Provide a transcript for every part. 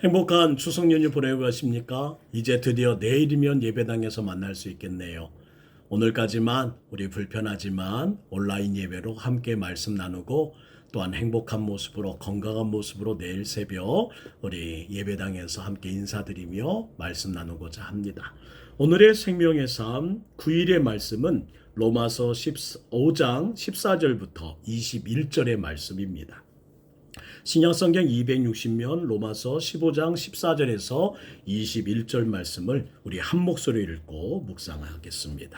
행복한 추석 연휴 보내고 가십니까? 이제 드디어 내일이면 예배당에서 만날 수 있겠네요. 오늘까지만 우리 불편하지만 온라인 예배로 함께 말씀 나누고 또한 행복한 모습으로 건강한 모습으로 내일 새벽 우리 예배당에서 함께 인사드리며 말씀 나누고자 합니다. 오늘의 생명의 삶 9일의 말씀은 로마서 15장 14절부터 21절의 말씀입니다. 신약성경 260면 로마서 15장 14절에서 21절 말씀을 우리 한 목소리 읽고 묵상하겠습니다.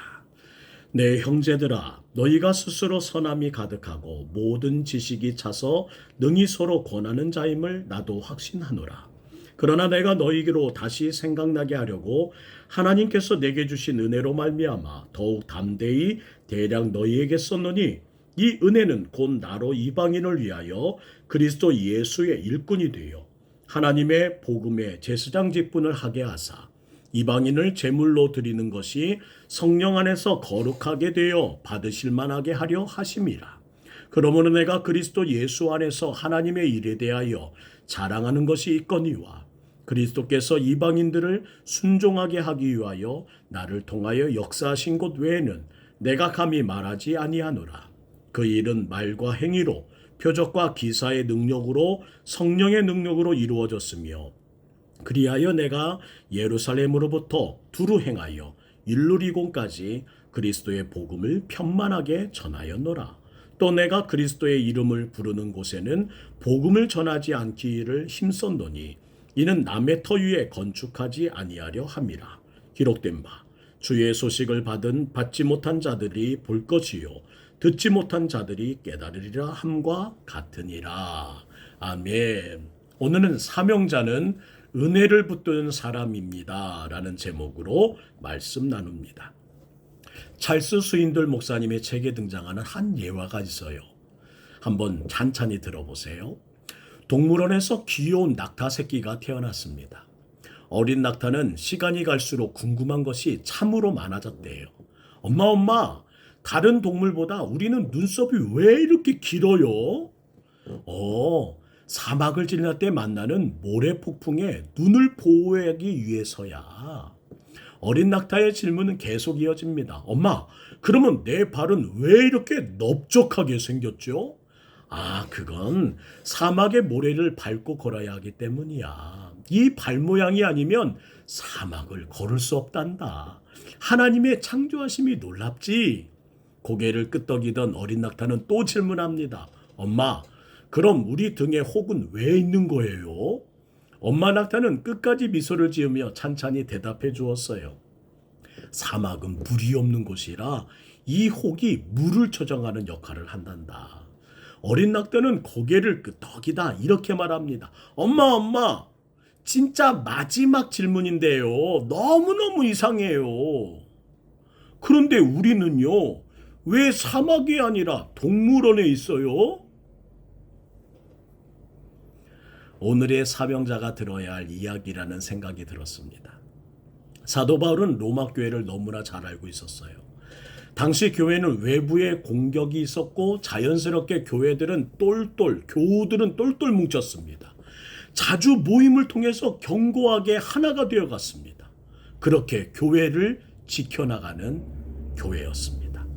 내 형제들아 너희가 스스로 선함이 가득하고 모든 지식이 차서 능히 서로 권하는 자임을 나도 확신하노라. 그러나 내가 너희에게로 다시 생각나게 하려고 하나님께서 내게 주신 은혜로 말미암아 더욱 담대히 대략 너희에게 썼노니 이 은혜는 곧 나로 이방인을 위하여 그리스도 예수의 일꾼이 되어 하나님의 복음의 제사장 직분을 하게 하사 이방인을 제물로 드리는 것이 성령 안에서 거룩하게 되어 받으실 만하게 하려 하심이라. 그러므로 내가 그리스도 예수 안에서 하나님의 일에 대하여 자랑하는 것이 있거니와 그리스도께서 이방인들을 순종하게 하기 위하여 나를 통하여 역사하신 것 외에는 내가 감히 말하지 아니하노라. 그 일은 말과 행위로 표적과 기사의 능력으로 성령의 능력으로 이루어졌으며 그리하여 내가 예루살렘으로부터 두루 행하여 일루리곤까지 그리스도의 복음을 편만하게 전하였노라. 또 내가 그리스도의 이름을 부르는 곳에는 복음을 전하지 않기를 힘썼노니 이는 남의 터 위에 건축하지 아니하려 함이라. 기록된 바 주의 소식을 받지 못한 자들이 볼 것이요 듣지 못한 자들이 깨달으리라 함과 같으니라. 아멘. 오늘은 사명자는 은혜를 붙드는 사람입니다 라는 제목으로 말씀 나눕니다. 찰스 스윈들 목사님의 책에 등장하는 한 예화가 있어요. 한번 찬찬히 들어보세요. 동물원에서 귀여운 낙타 새끼가 태어났습니다. 어린 낙타는 시간이 갈수록 궁금한 것이 참으로 많아졌대요. 엄마, 다른 동물보다 우리는 눈썹이 왜 이렇게 길어요? 사막을 지날 때 만나는 모래 폭풍에 눈을 보호하기 위해서야. 어린 낙타의 질문은 계속 이어집니다. 엄마, 그러면 내 발은 왜 이렇게 넓적하게 생겼죠? 그건 사막의 모래를 밟고 걸어야 하기 때문이야. 이 발 모양이 아니면 사막을 걸을 수 없단다. 하나님의 창조하심이 놀랍지? 고개를 끄덕이던 어린 낙타는 또 질문합니다. 엄마, 그럼 우리 등에 혹은 왜 있는 거예요? 엄마 낙타는 끝까지 미소를 지으며 찬찬히 대답해 주었어요. 사막은 물이 없는 곳이라 이 혹이 물을 저장하는 역할을 한단다. 어린 낙타는 고개를 끄덕이다 이렇게 말합니다. 엄마, 진짜 마지막 질문인데요. 너무너무 이상해요. 그런데 우리는요, 왜 사막이 아니라 동물원에 있어요? 오늘의 사명자가 들어야 할 이야기라는 생각이 들었습니다. 사도 바울은 로마 교회를 너무나 잘 알고 있었어요. 당시 교회는 외부에 공격이 있었고 자연스럽게 교우들은 똘똘 뭉쳤습니다. 자주 모임을 통해서 견고하게 하나가 되어갔습니다. 그렇게 교회를 지켜나가는 교회였습니다.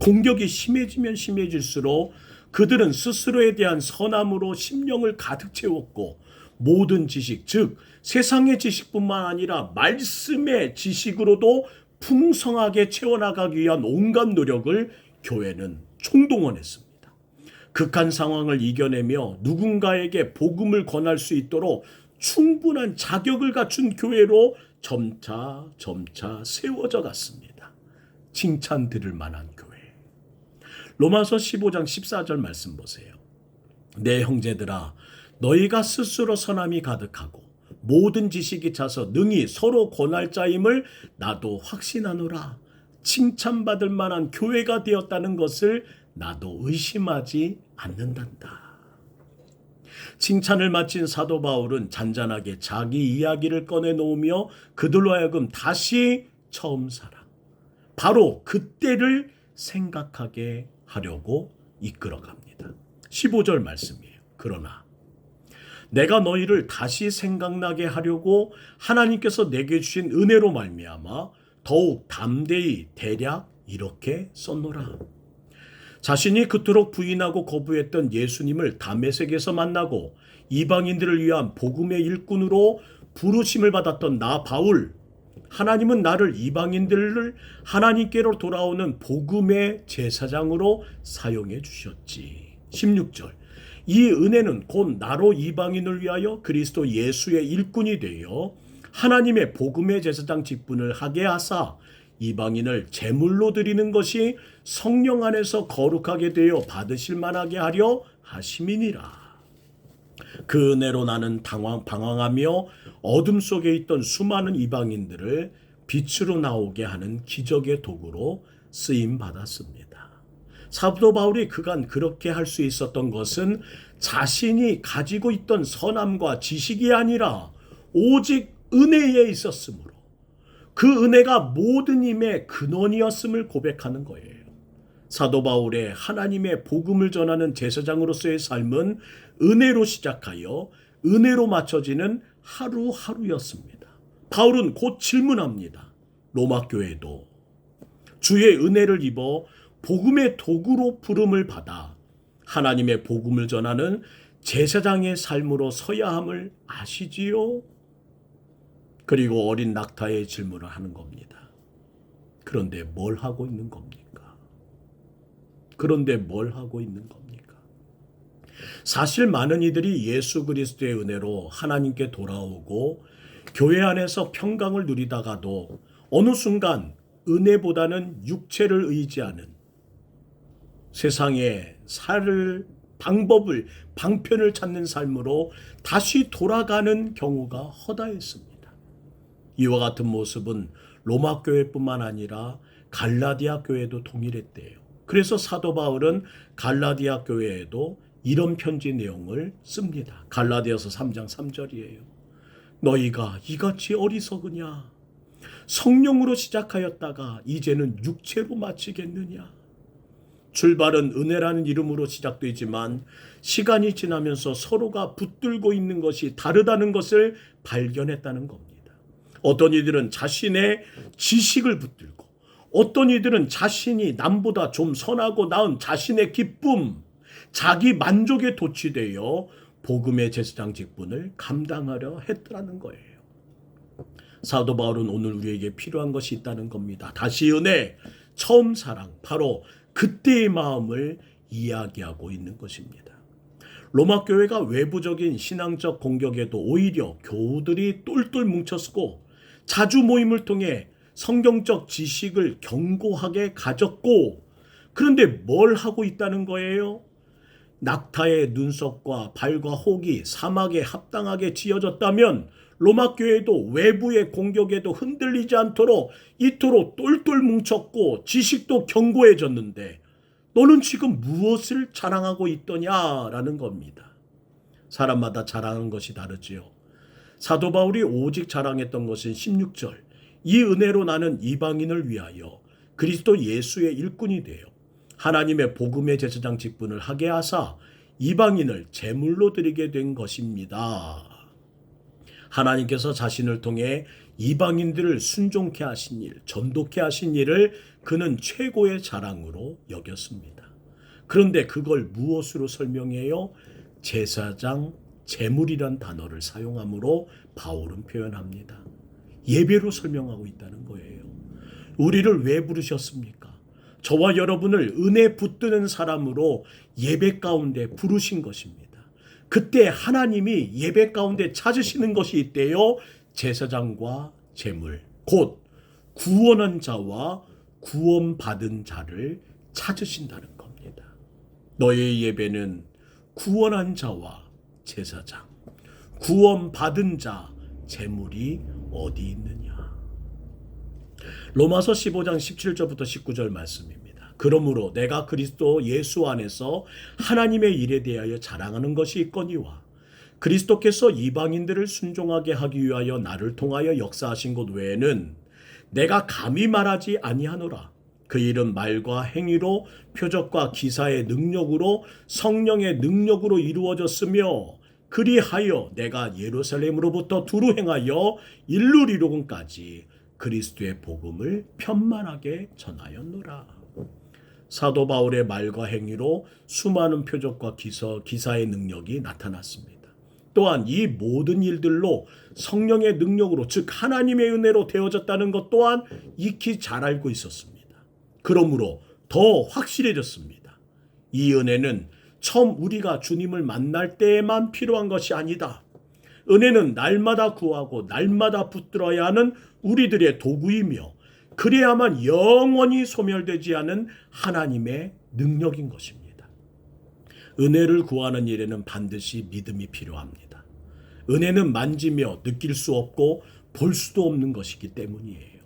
공격이 심해지면 심해질수록 그들은 스스로에 대한 선함으로 심령을 가득 채웠고 모든 지식, 즉 세상의 지식뿐만 아니라 말씀의 지식으로도 풍성하게 채워나가기 위한 온갖 노력을 교회는 총동원했습니다. 극한 상황을 이겨내며 누군가에게 복음을 권할 수 있도록 충분한 자격을 갖춘 교회로 점차 세워져 갔습니다. 칭찬 드릴 만한 교회. 로마서 15장 14절 말씀 보세요. 내 형제들아 너희가 스스로 선함이 가득하고 모든 지식이 차서 능히 서로 권할 자임을 나도 확신하노라. 칭찬받을 만한 교회가 되었다는 것을 나도 의심하지 않는단다. 칭찬을 마친 사도 바울은 잔잔하게 자기 이야기를 꺼내놓으며 그들로 하여금 다시 처음 살아. 바로 그때를 생각하게 하려고 이끌어갑니다. 15절 말씀이에요. 그러나 내가 너희를 다시 생각나게 하려고 하나님께서 내게 주신 은혜로 말미암아 더욱 담대히 대략 이렇게 썼노라. 자신이 그토록 부인하고 거부했던 예수님을 다메섹에서 만나고 이방인들을 위한 복음의 일꾼으로 부르심을 받았던 나 바울, 하나님은 나를 이방인들을 하나님께로 돌아오는 복음의 제사장으로 사용해 주셨지. 16절. 이 은혜는 곧 나로 이방인을 위하여 그리스도 예수의 일꾼이 되어 하나님의 복음의 제사장 직분을 하게 하사 이방인을 제물로 드리는 것이 성령 안에서 거룩하게 되어 받으실 만하게 하려 하심이니라. 그 은혜로 나는 방황하며 어둠 속에 있던 수많은 이방인들을 빛으로 나오게 하는 기적의 도구로 쓰임 받았습니다. 사도 바울이 그간 그렇게 할 수 있었던 것은 자신이 가지고 있던 선함과 지식이 아니라 오직 은혜에 있었으므로 그 은혜가 모든 힘의 근원이었음을 고백하는 거예요. 사도 바울의 하나님의 복음을 전하는 제사장으로서의 삶은 은혜로 시작하여 은혜로 맞춰지는 하루하루였습니다. 바울은 곧 질문합니다. 로마 교회도 주의 은혜를 입어 복음의 도구로 부름을 받아 하나님의 복음을 전하는 제사장의 삶으로 서야 함을 아시지요? 그리고 어린 낙타의 질문을 하는 겁니다. 그런데 뭘 하고 있는 겁니까? 그런데 뭘 하고 있는 겁니까? 사실 많은 이들이 예수 그리스도의 은혜로 하나님께 돌아오고 교회 안에서 평강을 누리다가도 어느 순간 은혜보다는 육체를 의지하는 세상에 살 방법을 방편을 찾는 삶으로 다시 돌아가는 경우가 허다했습니다. 이와 같은 모습은 로마 교회뿐만 아니라 갈라디아 교회도 동일했대요. 그래서 사도 바울은 갈라디아 교회에도 이런 편지 내용을 씁니다. 갈라디아서 3장 3절이에요. 너희가 이같이 어리석으냐? 성령으로 시작하였다가 이제는 육체로 마치겠느냐? 출발은 은혜라는 이름으로 시작되지만 시간이 지나면서 서로가 붙들고 있는 것이 다르다는 것을 발견했다는 겁니다. 어떤 이들은 자신의 지식을 붙들고 어떤 이들은 자신이 남보다 좀 선하고 나은 자신의 기쁨, 자기 만족에 도취되어 복음의 제사장 직분을 감당하려 했더라는 거예요. 사도 바울은 오늘 우리에게 필요한 것이 있다는 겁니다. 다시 은혜, 처음 사랑, 바로 그때의 마음을 이야기하고 있는 것입니다. 로마 교회가 외부적인 신앙적 공격에도 오히려 교우들이 똘똘 뭉쳤고 자주 모임을 통해 성경적 지식을 견고하게 가졌고, 그런데 뭘 하고 있다는 거예요? 낙타의 눈썹과 발과 혹이 사막에 합당하게 지어졌다면 로마 교회도 외부의 공격에도 흔들리지 않도록 이토록 똘똘 뭉쳤고 지식도 견고해졌는데 너는 지금 무엇을 자랑하고 있더냐라는 겁니다. 사람마다 자랑하는 것이 다르지요. 사도 바울이 오직 자랑했던 것은 16절. 이 은혜로 나는 이방인을 위하여 그리스도 예수의 일꾼이 되어 하나님의 복음의 제사장 직분을 하게 하사 이방인을 제물로 드리게 된 것입니다. 하나님께서 자신을 통해 이방인들을 순종케 하신 일, 전도케 하신 일을 그는 최고의 자랑으로 여겼습니다. 그런데 그걸 무엇으로 설명해요? 제사장, 제물이란 단어를 사용함으로 바울은 표현합니다. 예배로 설명하고 있다는 거예요. 우리를 왜 부르셨습니까? 저와 여러분을 은혜 붙드는 사람으로 예배 가운데 부르신 것입니다. 그때 하나님이 예배 가운데 찾으시는 것이 있대요. 제사장과 제물, 곧 구원한 자와 구원받은 자를 찾으신다는 겁니다. 너의 예배는 구원한 자와 제사장, 구원받은 자, 제물이 어디 있느냐? 로마서 15장 17절부터 19절 말씀입니다. 그러므로 내가 그리스도 예수 안에서 하나님의 일에 대하여 자랑하는 것이 있거니와 그리스도께서 이방인들을 순종하게 하기 위하여 나를 통하여 역사하신 것 외에는 내가 감히 말하지 아니하노라. 그 일은 말과 행위로 표적과 기사의 능력으로 성령의 능력으로 이루어졌으며 그리하여 내가 예루살렘으로부터 두루 행하여 일루리로금까지 그리스도의 복음을 편만하게 전하였노라. 사도 바울의 말과 행위로 수많은 표적과 기사의 능력이 나타났습니다. 또한 이 모든 일들로 성령의 능력으로, 즉 하나님의 은혜로 되어졌다는 것 또한 익히 잘 알고 있었습니다. 그러므로 더 확실해졌습니다. 이 은혜는 처음 우리가 주님을 만날 때에만 필요한 것이 아니다. 은혜는 날마다 구하고 날마다 붙들어야 하는 우리들의 도구이며 그래야만 영원히 소멸되지 않은 하나님의 능력인 것입니다. 은혜를 구하는 일에는 반드시 믿음이 필요합니다. 은혜는 만지며 느낄 수 없고 볼 수도 없는 것이기 때문이에요.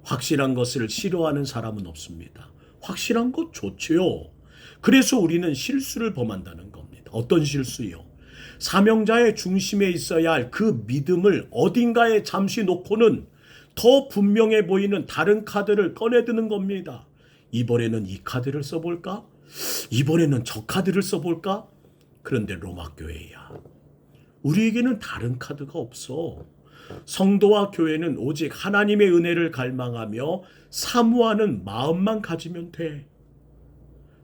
확실한 것을 싫어하는 사람은 없습니다. 확실한 것 좋지요. 그래서 우리는 실수를 범한다는 겁니다. 어떤 실수요? 사명자의 중심에 있어야 할 그 믿음을 어딘가에 잠시 놓고는 더 분명해 보이는 다른 카드를 꺼내드는 겁니다. 이번에는 이 카드를 써볼까? 이번에는 저 카드를 써볼까? 그런데 로마교회야, 우리에게는 다른 카드가 없어. 성도와 교회는 오직 하나님의 은혜를 갈망하며 사모하는 마음만 가지면 돼.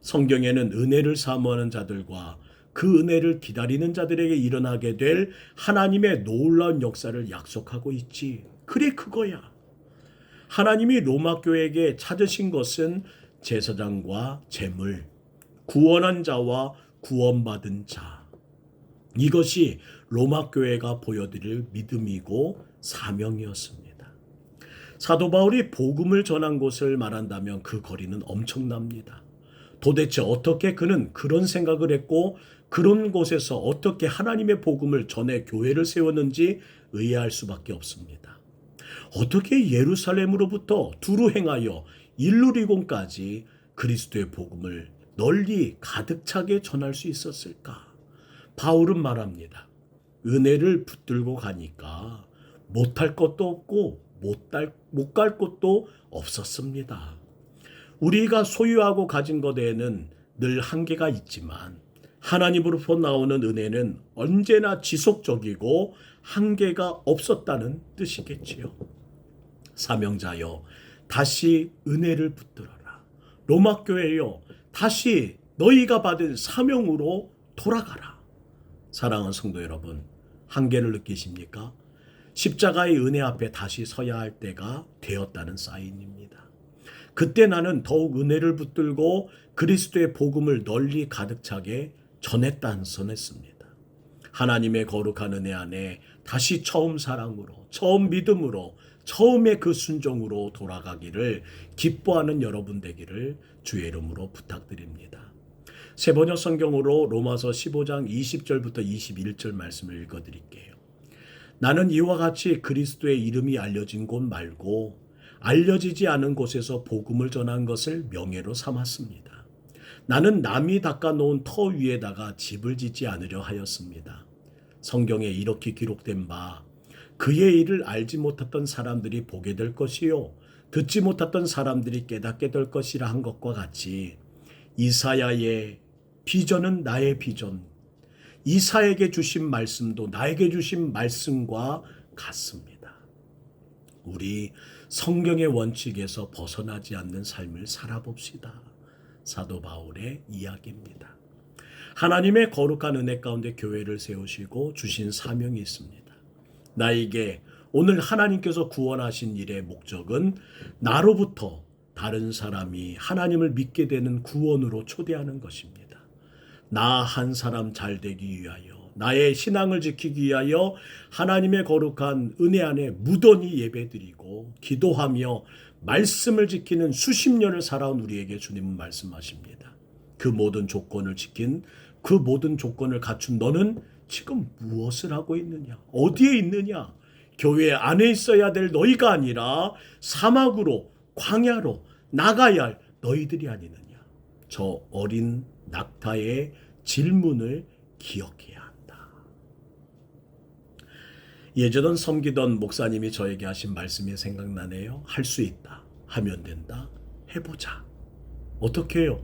성경에는 은혜를 사모하는 자들과 그 은혜를 기다리는 자들에게 일어나게 될 하나님의 놀라운 역사를 약속하고 있지. 그래, 그거야. 하나님이 로마교회에게 찾으신 것은 제사장과 제물, 구원한 자와 구원받은 자. 이것이 로마교회가 보여드릴 믿음이고 사명이었습니다. 사도 바울이 복음을 전한 곳을 말한다면 그 거리는 엄청납니다. 도대체 어떻게 그는 그런 생각을 했고 그런 곳에서 어떻게 하나님의 복음을 전해 교회를 세웠는지 의아할 수밖에 없습니다. 어떻게 예루살렘으로부터 두루 행하여 일루리곤까지 그리스도의 복음을 널리 가득 차게 전할 수 있었을까? 바울은 말합니다. 은혜를 붙들고 가니까 못할 것도 없고 못 갈 곳도 없었습니다. 우리가 소유하고 가진 것에는 늘 한계가 있지만 하나님으로부터 나오는 은혜는 언제나 지속적이고 한계가 없었다는 뜻이겠지요. 사명자여, 다시 은혜를 붙들어라. 로마교회여, 다시 너희가 받은 사명으로 돌아가라. 사랑하는 성도 여러분, 한계를 느끼십니까? 십자가의 은혜 앞에 다시 서야 할 때가 되었다는 사인입니다. 그때 나는 더욱 은혜를 붙들고 그리스도의 복음을 널리 가득 차게 전했습니다. 하나님의 거룩한 은혜 안에 다시 처음 사랑으로, 처음 믿음으로, 처음의 그 순종으로 돌아가기를 기뻐하는 여러분 되기를 주의 이름으로 부탁드립니다. 세번역 성경으로 로마서 15장 20절부터 21절 말씀을 읽어드릴게요. 나는 이와 같이 그리스도의 이름이 알려진 곳 말고 알려지지 않은 곳에서 복음을 전한 것을 명예로 삼았습니다. 나는 남이 닦아놓은 터 위에다가 집을 짓지 않으려 하였습니다. 성경에 이렇게 기록된 바 그의 일을 알지 못했던 사람들이 보게 될 것이요 듣지 못했던 사람들이 깨닫게 될 것이라 한 것과 같이 이사야의 비전은 나의 비전, 이사에게 주신 말씀도 나에게 주신 말씀과 같습니다. 우리 성경의 원칙에서 벗어나지 않는 삶을 살아봅시다. 사도 바울의 이야기입니다. 하나님의 거룩한 은혜 가운데 교회를 세우시고 주신 사명이 있습니다. 나에게 오늘 하나님께서 구원하신 일의 목적은 나로부터 다른 사람이 하나님을 믿게 되는 구원으로 초대하는 것입니다. 나 한 사람 잘 되기 위하여, 나의 신앙을 지키기 위하여 하나님의 거룩한 은혜 안에 무던히 예배드리고 기도하며 말씀을 지키는 수십 년을 살아온 우리에게 주님은 말씀하십니다. 그 모든 조건을 지킨, 그 모든 조건을 갖춘 너는 지금 무엇을 하고 있느냐? 어디에 있느냐? 교회 안에 있어야 될 너희가 아니라 사막으로, 광야로 나가야 할 너희들이 아니느냐? 저 어린 낙타의 질문을 기억해야 한다. 예전 섬기던 목사님이 저에게 하신 말씀이 생각나네요. 할 수 있다. 하면 된다. 해보자. 어떻게 해요?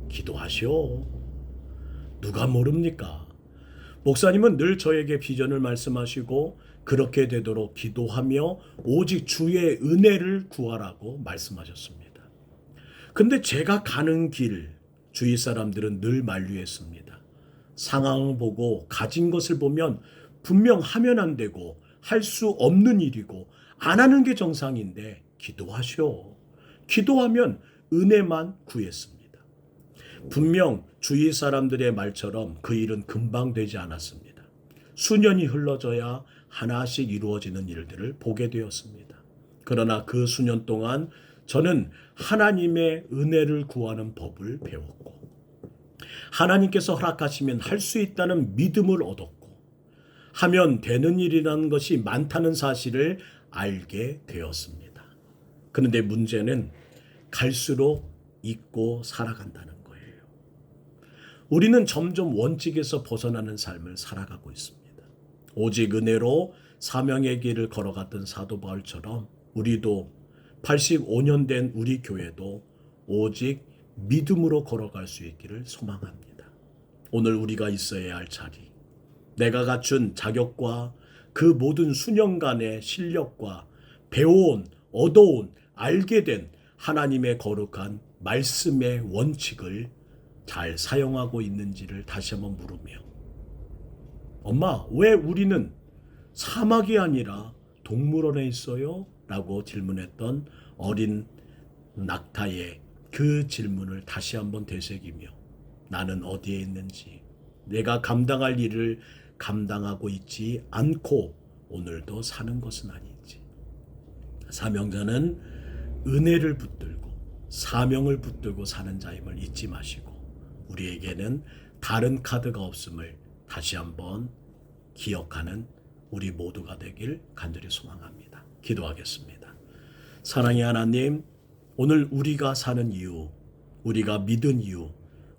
기도하시오. 누가 모릅니까? 목사님은 늘 저에게 비전을 말씀하시고 그렇게 되도록 기도하며 오직 주의 은혜를 구하라고 말씀하셨습니다. 근데 제가 가는 길 주위 사람들은 늘 만류했습니다. 상황을 보고 가진 것을 보면 분명 하면 안 되고 할 수 없는 일이고 안 하는 게 정상인데 기도하시오. 기도하면 은혜만 구했습니다. 분명 주위 사람들의 말처럼 그 일은 금방 되지 않았습니다. 수년이 흘러져야 하나씩 이루어지는 일들을 보게 되었습니다. 그러나 그 수년 동안 저는 하나님의 은혜를 구하는 법을 배웠고 하나님께서 허락하시면 할 수 있다는 믿음을 얻었고 하면 되는 일이라는 것이 많다는 사실을 알게 되었습니다. 그런데 문제는 갈수록 잊고 살아간다는 거예요. 우리는 점점 원칙에서 벗어나는 삶을 살아가고 있습니다. 오직 은혜로 사명의 길을 걸어갔던 사도 바울처럼 우리도 85년 된 우리 교회도 오직 믿음으로 걸어갈 수 있기를 소망합니다. 오늘 우리가 있어야 할 자리, 내가 갖춘 자격과 그 모든 수년간의 실력과 배워온, 얻어온, 알게 된 하나님의 거룩한 말씀의 원칙을 잘 사용하고 있는지를 다시 한번 물으며 엄마, 왜 우리는 사막이 아니라 동물원에 있어요? 라고 질문했던 어린 낙타의 그 질문을 다시 한번 되새기며 나는 어디에 있는지, 내가 감당할 일을 감당하고 있지 않고 오늘도 사는 것은 아닌지. 사명자는 은혜를 붙들고 사명을 붙들고 사는 자임을 잊지 마시고 우리에게는 다른 카드가 없음을 다시 한번 기억하는 우리 모두가 되길 간절히 소망합니다. 기도하겠습니다. 사랑의 하나님, 오늘 우리가 사는 이유, 우리가 믿은 이유,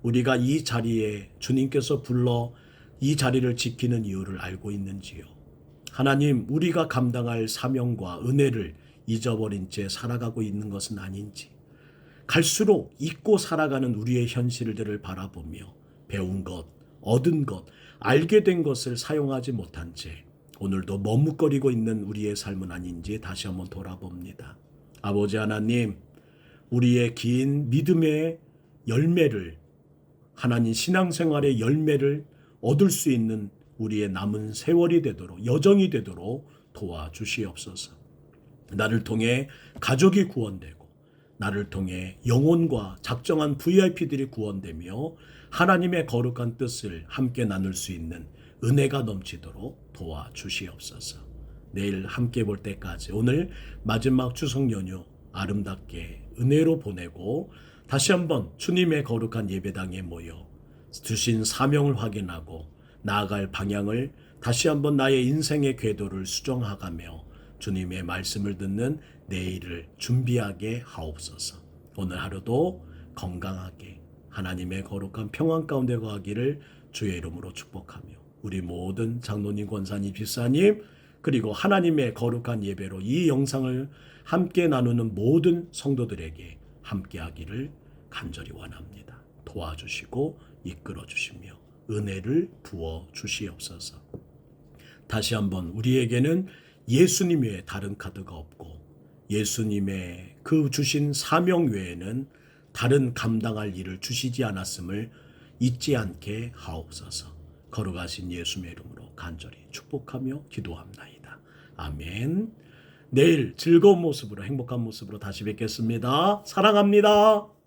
우리가 이 자리에 주님께서 불러 이 자리를 지키는 이유를 알고 있는지요? 하나님, 우리가 감당할 사명과 은혜를 잊어버린 채 살아가고 있는 것은 아닌지, 갈수록 잊고 살아가는 우리의 현실들을 바라보며 배운 것, 얻은 것, 알게 된 것을 사용하지 못한 채 오늘도 머뭇거리고 있는 우리의 삶은 아닌지 다시 한번 돌아봅니다. 아버지 하나님, 우리의 긴 믿음의 열매를, 하나님 신앙생활의 열매를 얻을 수 있는 우리의 남은 세월이 되도록, 여정이 되도록 도와주시옵소서. 나를 통해 가족이 구원되고 나를 통해 영혼과 작정한 VIP들이 구원되며 하나님의 거룩한 뜻을 함께 나눌 수 있는 은혜가 넘치도록 도와주시옵소서. 내일 함께 볼 때까지 오늘 마지막 추석 연휴 아름답게 은혜로 보내고 다시 한번 주님의 거룩한 예배당에 모여 주신 사명을 확인하고 나아갈 방향을 다시 한번 나의 인생의 궤도를 수정하가며 주님의 말씀을 듣는 내일을 준비하게 하옵소서. 오늘 하루도 건강하게 하나님의 거룩한 평안 가운데 거하기를 주의 이름으로 축복하며 우리 모든 장로님, 권사님, 집사님 그리고 하나님의 거룩한 예배로 이 영상을 함께 나누는 모든 성도들에게 함께하기를 간절히 원합니다. 도와주시고 이끌어 주시며 은혜를 부어 주시옵소서. 다시 한번 우리에게는 예수님 외에 다른 카드가 없고 예수님의 그 주신 사명 외에는 다른 감당할 일을 주시지 않았음을 잊지 않게 하옵소서. 거룩하신 예수의 이름으로 간절히 축복하며 기도합나이다. 아멘. 내일 즐거운 모습으로 행복한 모습으로 다시 뵙겠습니다. 사랑합니다.